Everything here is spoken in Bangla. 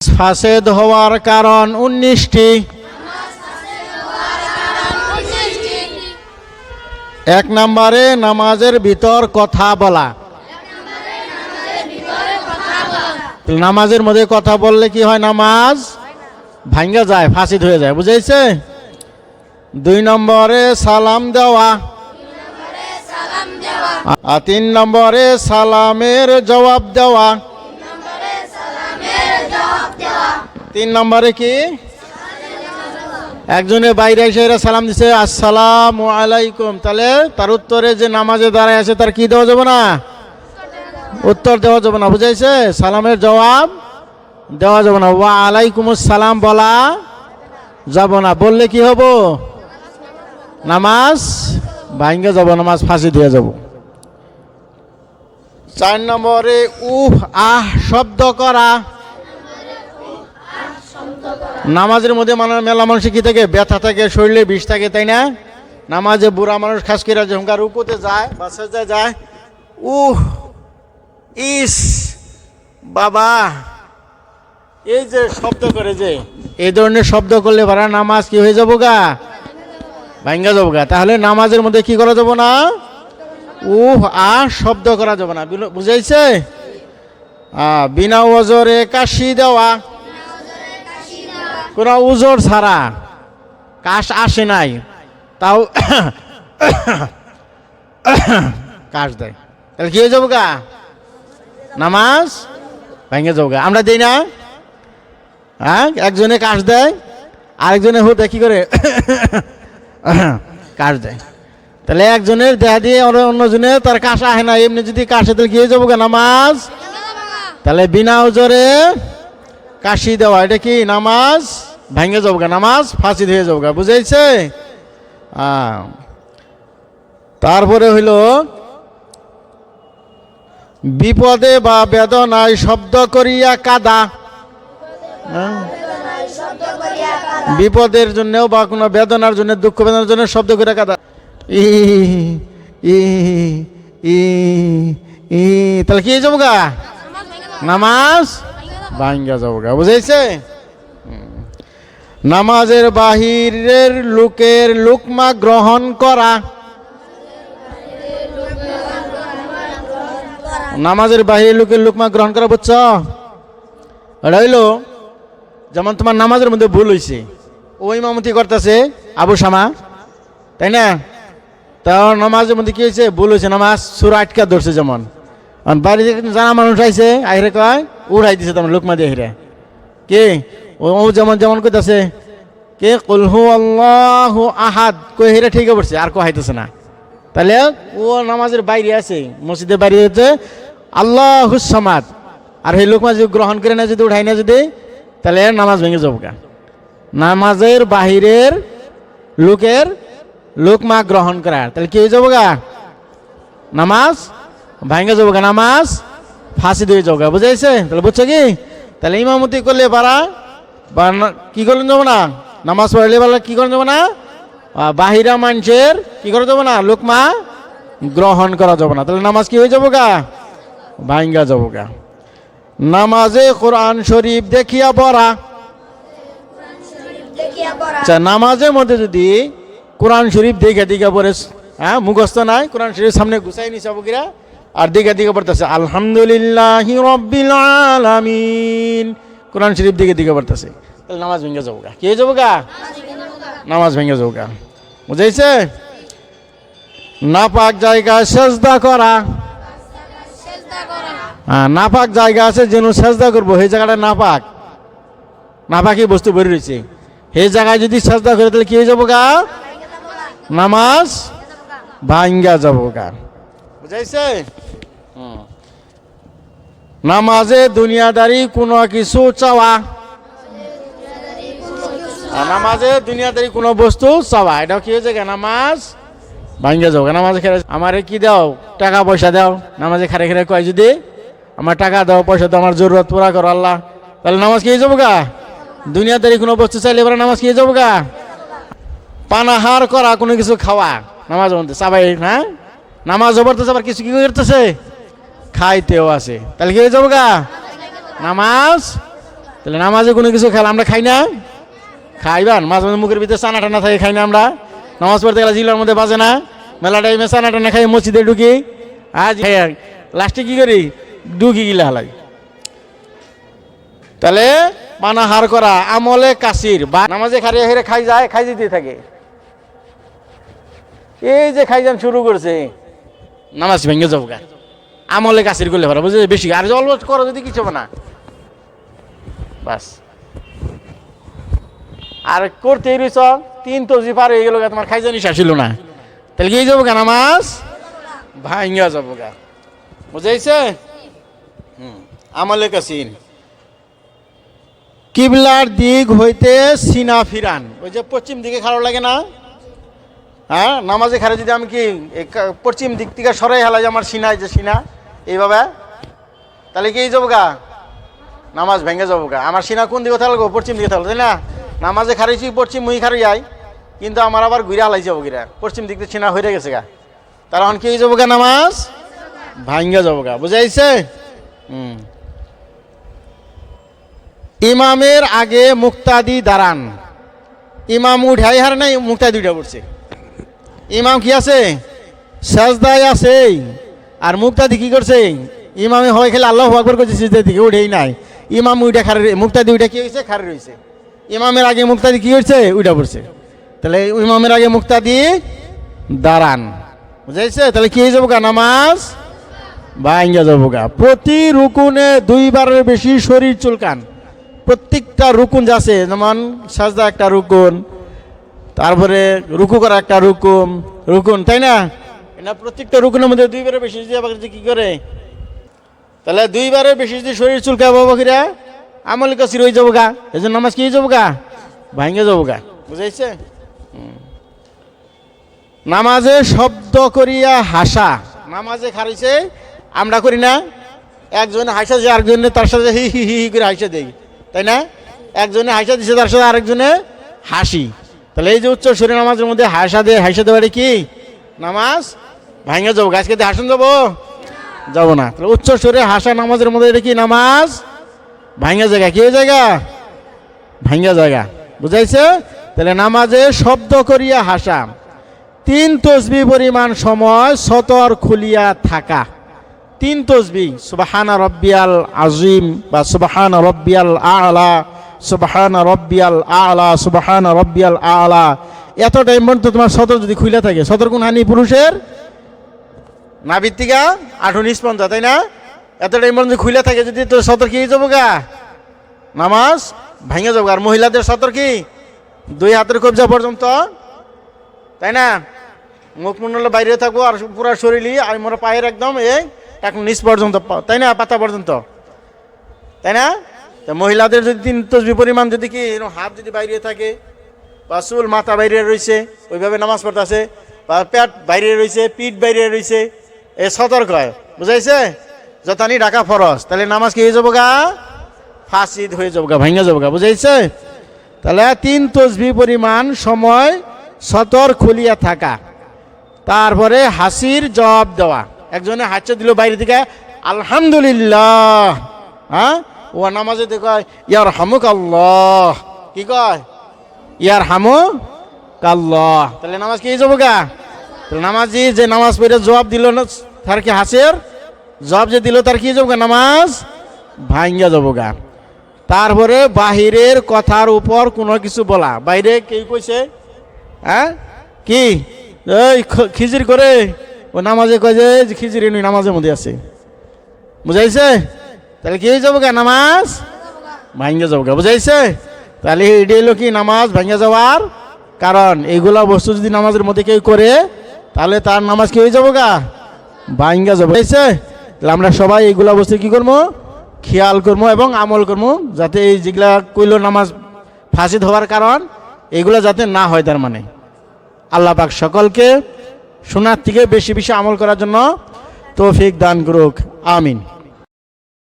ফাসেদ হওয়ার কারণ 19টি। এক নম্বরে নামাজের ভিতর কথা বলা। নামাজের মধ্যে কথা বললে কি হয়? নামাজ ভাঙ্গা যায়, ফাসিদ হয়ে যায়। বুঝাইছে? 2 নম্বরে সালাম দেওয়া। আর 3 নম্বরে সালামের জবাব দেওয়া। 3 নম্বরে কি? একজনে বাইরে এসে সালাম দিছে, আসসালামু আলাইকুম, তাহলে তার উত্তরে যে নামাজে দাঁড়ায় আছে তার কি দেওয়া যাবে না? উত্তর দেওয়া যাবে না। বুঝাইছে? সালামের জবাব দেওয়া যাবে না। ওয়া আলাইকুমুস সালাম বলা যাব না। বললে কি হব? নামাজ ভাঙ্গে যাব, নামাজ ফাঁসি দিয়ে যাব। 4 নম্বরে উহ আহ শব্দ করা। নামাজের মধ্যে মেলা মানুষের কি থাকে? ব্যথা থাকে, শরীরে বিষ থাকে, তাই না? নামাজে বুড়া মানুষ খাস করে যখন রুকুতে যায় বা সেজদায় যায়, উহ ইস বাবা, এই যে শব্দ করে, যে এই ধরনের শব্দ করলে ভাড়া নামাজ কি হয়ে যাবো গা? ভাঙ্গা যাবো গা। তাহলে নামাজের মধ্যে কি করা যাবো না? উহ আহ শব্দ করা যাবে না। বুঝাইছে? বিনা ওজরে কাশি দেওয়া। কোনো উজর ছাড়া, কাশ আসে নাই তাও কাশ দেয়, তাহলে কি হয়ে যাবো গা? নামাজ ভেঙে যাবো গা। আমরা দিই না? হ্যাঁ, একজনে কাশ দেয়, আরেকজনে হুতে কি করে কাশ দেয়। তাহলে একজনের দেহা দিয়ে অন্যজনের তার কাশ আসে না, এমনি যদি কাশে তাহলে কি হয়ে যাবো গা? নামাজ। তাহলে বিনা ওজরে কাশি দেওয়া, এটা কি? নামাজ ভাঙ্গে যাবো গা, নামাজ ফাঁসি হয়ে যাবো গা। বুঝাইছে? তারপরে হইল বিপদে বা বেদনায় শব্দ করিয়া কাঁদা। বিপদের জন্যও বা কোনো বেদনার জন্য, দুঃখ বেদনার জন্য শব্দ করে কাঁদা। ই ই ই ই তাহলে কি যাবো গা? নামাজ ভাঙ্গা যাবো গা। বুঝাইছে? নামাজের বাহিরের লোকের লুকমা গ্রহণ করা। নামাজের বাহিরের লোকের লুকমা গ্রহণ করা, বুঝছ? এটা হইলো যেমন তোমার নামাজের মধ্যে ভুল হয়েছে, ওই ইমামতি করতেছে আবু শামা, তাই না? তার নামাজের মধ্যে কি হয়েছে? ভুল হয়েছে, নামাজ সুরা আটকা ধরছে। যেমন বাড়ি থেকে জানা মানুষ আইছে, আইরে কয় উড়াই দিছে তোমার লুকমা দিয়ে হিরে কে ও যেমন যেমন কইতাছে কে কুল হু আল্লাহু আহাদ কই হিরে ঠিক পড়ছে, আর কো হাইতেছে না। তাহলে ও নামাজের বাইরে আছে, মসজিদের বাইরে হচ্ছে আল্লাহুস সামাদ, আর এই লোকমা যদি গ্রহণ করে না, যদি উঠাই না, যদি, তাহলে নামাজ ভেঙে যাবো গা। নামাজের বাহিরের লোকের লোকমা গ্রহণ করার, তাহলে কি হয়ে যাবো গা? নামাজ ভাঙ্গা যাবো গা, নামাজ ফাঁসি দিয়ে যাবো গা। বুঝাইছে? তাহলে বুঝছো কি? তাহলে ইমামতি করলে পারা বা কি করলেন যাবো না? নামাজ পড়লে পারা কি করেন যাবো না? বাহিরা মানুষের কি করা যাবো না? লোকমা গ্রহণ করা যাবো না। তাহলে নামাজ কি হয়ে যাবো গা? ভাঙ্গা যাবো গা। নামাজে কোরআন শরীফ দেখিয়া পড়া। আচ্ছা, নামাজের মধ্যে যদি কোরআন শরীফ দেখে দিকে পড়ে, হ্যাঁ, মুখস্থ নাই, কোরআন শরীফ সামনে গুছাই নিছে বকিরা, আর দিকে দিকে পড়তেছে আলহামদুলিল্লাহি রাব্বিল আলামিন, কোরআন শরীফ দিকে দিকে পড়তেছে, তাহলে নামাজ ভেঙে যাবো গা। কি হয়ে যাবো গা? নামাজ ভেঙে যাবো গা। বুঝাইছে? নাপাক জায়গায় সেজদা করা। হ্যাঁ, নাপাক জায়গা আছে, যেন সেজদা করবো, সেই জায়গাটা নাপাক, নাপাকি বস্তু বেরিয়ে রয়েছে, সেই জায়গায় যদি সেজদা করে তাহলে কি হয়ে যাবো গা? নামাজ ভাঙ্গা যাবো গা। বুঝাইছে? নামাজে দুনিয়াদারি কোনো কিছু চাওয়া। নামাজে দুনিয়াদারি কোনো বস্তু চাওয়া, এটা কি হয়েছে গা? নামাজ ভাঙ্গা যাবো গা। নামাজে খেলে আমারে কি দাও? টাকা পয়সা দাও। নামাজে খারে খেরে কয় যদি আমার টাকা দাও, পয়সা দাও, আমার জরুরত পুরা করো আল্লাহ, তাহলে নামাজ কি হয়ে যাবো গা? দুনিয়াদারি কোনো বস্তু চাইলে এবার নামাজ কি হয়ে যাবো গা? পানাহার করা, কোনো কিছু খাওয়া নামাজ মধ্যে চাবাই, হ্যাঁ, নামাজ পড়তেছে আবার কিছু কি করতেছে? খাইতেও আছে, তাহলে কি হয়ে যাবো গা? নামাজ তাহলে নামাজে কোনো কিছু খেলা আমরা খাই না, খাইবান মাঝে মাঝে মুখের ভিতরে চানা টানা থাকে, খাই না আমরা। নামাজ পড়তে গেলে জিলার মধ্যে বাজে না, মেলা টাইমে চানা টানা খাই মসজিদে ঢুকি, আজ লাস্টে কি করি ঢুকি গিলা হালাই। তাহলে মানা হার করা আমলে কাসির বা নামাজে খারিয়া হেরে খাই যায়, খাই যেতে থাকে। এই যে খাইজান শুরু করছে নামাজ ভেঙে যাবো গা, আমলে কাসির করলে পারা বুঝে বেশি, আর অল্প করো যদি কিছু হবে না বাস। আর করতেই রয়েছ 3 তসবিহ পার হয়ে গেল গা, তোমার খাইজানি শাসিল না, তাহলে কি যাবো গা নামাজ ভাঙা যাবো গা, বুঝাইছে? আমলে কাসির। কিবলার দিক হইতে সিনা ফিরান, ওই যে পশ্চিম দিকে খারাপ লাগে না, হ্যাঁ নামাজে খারে যদি আমি কি পশ্চিম দিক থেকে সরাই হেলাই আমার সিনায় যে সিনা এইভাবে, তাহলে কি যাবো গা নামাজ ভেঙে যাবো গা। আমার সিনা কোন দিকে থাকবো? পশ্চিম দিকে থাকলো, তাই না? নামাজে খারিয়েছি পশ্চিম মুই খারি যাই, কিন্তু আমার আবার ঘুরে হালাই যাবো গিরা, পশ্চিম দিক থেকে সিনা হয়ে গেছে গা, তার এখন কি যাবো গা নামাজ ভাঙ্গা যাবো গা, বুঝাইছে? ইমামের আগে মুক্তাদি দাঁড়ান, ইমাম উঠাই হার নাই, মুক্তাদি উঠে পড়ছে, ইমাম কি আছে সাজদায় আছে, আর মুক্তাদি কি করছে? ইমামে হয় খেলে আল্লাহু আকবার করছে, সিজদার দিকে উঠেই নাই, ইমাম উঠে খারে, মুক্তাদি উঠে কি হয়েছে খারে রয়েছে, ইমামের আগে মুক্তাদি কি করছে উঠে পড়ছে, তাহলে ইমামের আগে মুক্তাদি দাঁড়ান, বুঝাইছে? তাহলে কি হয়ে যাবো গা নামাজ ভাঙ্গা যাবো গা। প্রতি রুকুনে 2 বারের বেশি শরীর চুলকান, প্রত্যেকটা রুকুন যাচ্ছে, যেমন সাজদা একটা রুকুন, তারপরে রুকু করা একটা রুকুন, তাই না? এটা প্রত্যেকটা রুকুনের মধ্যে 2 বারের বেশি যদি আবার কি করে, তাহলে 2 বারের বেশি যদি শরীর চুলকায় বাবাকিরা আমল কাসির হয়ে যাবো গা, এই জন্য নামাজ কি হয়ে যাবো গা ভাঙ্গে যাবো গা, বুঝাইছে? নামাজে শব্দ করিয়া হাসা, নামাজে খারিছে আমরা করি না, একজনে হাসা যে আরেকজনে তার সাথে হি হি হি করে হাসা দেই, তাই না? একজনে হাসা দিছে তার সাথে আরেকজনে হাসি, তাহলে এই যে উচ্চ শরীর নামাজের মধ্যে হাসা দেওয়া কি নামাজ ভাঙ্গা যাবো, আজকে হাসন যাবো না, তাহলে উচ্চ শরীরে হাসা নামাজের মধ্যে এটা কি নামাজ ভাঙ্গা জায়গা, কি জায়গা ভাঙ্গা জায়গা, বুঝাইছে? তাহলে নামাজে শব্দ করিয়া হাসা, 3 তসবিহ পরিমাণ সময় সতর খুলিয়া থাকা, 3 তসবিহ সুবহানা রব্বিয়াল আযীম বা সুবহানা রব্বিয়াল আ'লা, সুবহানা রব্বিয়াল আ'লা, সুবহানা রব্বিয়াল আ'লা, এত টাইম পর্যন্ত তোমার সতর যদি খুলে থাকে, সতর কোন হানি পুরুষের নাভির থেকে 8 নিচ পর্যন্ত, তাই না? এত টাইম পর্যন্ত খুলে থাকে যদি, তো সতর কি যাবো গা নামাজ ভাঙে যাবো। আর মহিলাদের সতর কি 2 হাতের কবজা পর্যন্ত, তাই না? মুখ মুন্ডল বাইরে থাকবো, আর পুরা শরীরই আর মোর পায়ের একদম এই এখন নিচ পর্যন্ত, তাই না? পাতা পর্যন্ত, তাই না? তা মহিলাদের যদি 3 তসবিহ পরিমাণ যদি কি হাত যদি বাইরে থাকে, বা চুল মাথা বাইরে রয়েছে ওইভাবে নামাজ পড়তেছে, বা পেট বাইরে রয়েছে, পিঠ বাইরে রয়েছে, এ সতর্ক হয়, বুঝাইছে? যথানি ঢাকা ফরজ, তাহলে নামাজ কি হয়ে যাবো গা ফাসিদ হয়ে যাবো গা, ভাঙ্গা যাবো গা, বুঝাইছে? তাহলে 3 তসবিহ পরিমাণ সময় সতর খুলিয়া থাকা, তারপরে হাসির জবাব দেওয়া, একজনে হাসছে দিল বাইরে থেকে আলহামদুলিল্লাহ, হ্যাঁ ও নামাজে দেখো ইয়ার হামুক আল্লাহ, কি কয় ইয়ার হামুক আল্লাহ, তাহলে নামাজ কি হয়ে যাবো গা? তাহলে নামাজি যে নামাজ পড়ে জবাব দিল না, তার কি হাসির জবাব যে দিল তার কি যাবো গা নামাজ ভাঙ্গা যাবো গা। তারপরে বাহিরের কথার উপর কোনো কিছু বলা, বাইরে কেউ কইছে হ্যাঁ কি এই খিজির করে, ও নামাজে কয় যে খিজির এনে নামাজের মধ্যে আছে, বুঝাইছে? তাহলে কি হয়ে যাবো গা নামাজ ভাঙ্গা যাবো গা, বুঝাইছে? তাহলে এটি হলো কি নামাজ ভাঙ্গা যাওয়ার কারণ। এইগুলা বস্তু যদি নামাজের মধ্যে কেউ করে তাহলে তার নামাজ কি হয়ে যাবো গা ভাঙ্গা যাবো, বুঝাইছে? তাহলে আমরা সবাই এইগুলা বস্তু কি করবো খেয়াল করবো এবং আমল করবো, যাতে এই যেগুলা কইল নামাজ ফাসিদ হওয়ার কারণ এগুলা যাতে না হয়। তার মানে আল্লাহ পাক সকলকে শোনার থেকে বেশি বেশি আমল করার জন্য তৌফিক দান করুক, আমিন।